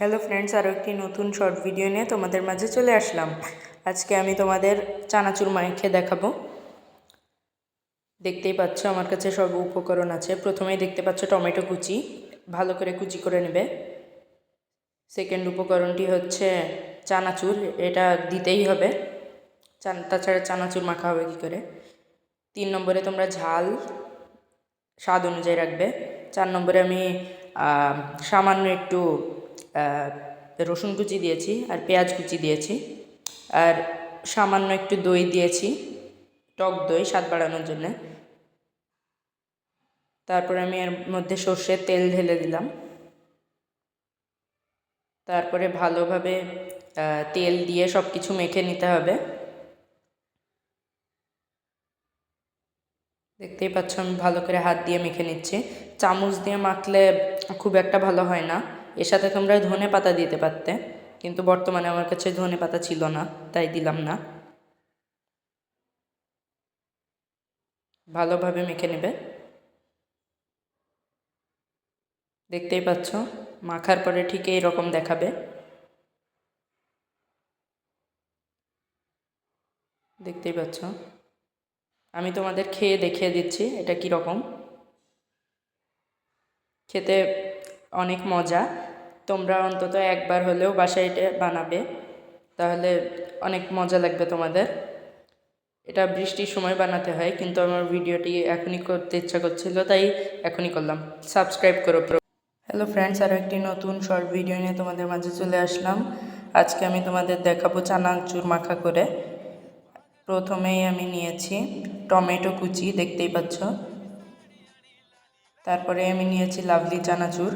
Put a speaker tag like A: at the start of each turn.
A: Hello friends, আরও একটি নতুন শর্ট ভিডিও নিয়ে তোমাদের মাঝে চলে আসলাম। আজকে আমি তোমাদের চানাচুর মাখে দেখাবো। দেখতেই পাচ্ছ আমার কাছে সব উপকরণ আছে। প্রথমেই দেখতে পাচ্ছ টমেটো কুচি, ভালো করে কুচি করে নেবে। সেকেন্ড উপকরণটি হচ্ছে চানাচুর, এটা দিতেই হবে, তাছাড়া চানাচুর মাখা হবে কী করে। 3 নম্বরে তোমরা ঝাল স্বাদ অনুযায়ী রাখবে। 4 নম্বরে আমি সামান্য একটু রসুন কুচি দিয়েছি আর পেঁয়াজ কুচি দিয়েছি, আর সামান্য একটু দই দিয়েছি, টক দই স্বাদ বাড়ানোর জন্য। তারপরে আমি এর মধ্যে সর্ষের তেল ঢেলে দিলাম। তারপরে ভালোভাবে তেল দিয়ে সব কিছু মেখে নিতে হবে। দেখতেই পাচ্ছ আমি ভালো করে হাত দিয়ে মেখে নিচ্ছি। চামচ দিয়ে মাখলে খুব একটা ভালো হয় না। এর সাথে তোমরা ধনে পাতা দিতে পারতে, কিন্তু বর্তমানে আমার কাছে ধনে পাতা ছিল না, তাই দিলাম না। ভালোভাবে মেখে নেবে। দেখতেই পাচ্ছ মাখার পরে ঠিক এই রকম দেখাবে। দেখতেই পাচ্ছ, আমি তোমাদের খেয়ে দেখিয়ে দিচ্ছি এটা কি রকম। খেতে অনেক মজা। তোমরা অন্তত একবার হলেও বাসায় এটা বানাবে, তাহলে অনেক মজা লাগবে তোমাদের। এটা বৃষ্টির সময় বানাতে হয়, কিন্তু আমার ভিডিওটি এখনই করতে ইচ্ছা করছিল, তাই এখনই করলাম। সাবস্ক্রাইব করো। হ্যালো ফ্রেন্ডস, আরও একটি নতুন শর্ট ভিডিও নিয়ে তোমাদের মাঝে চলে আসলাম। আজকে আমি তোমাদের দেখাবো চানাচুর মাখা করে। প্রথমেই আমি নিয়েছি টমেটো কুচি, দেখতেই পাচ্ছ। তারপরে আমি নিয়েছি লাভলি চানাচুর,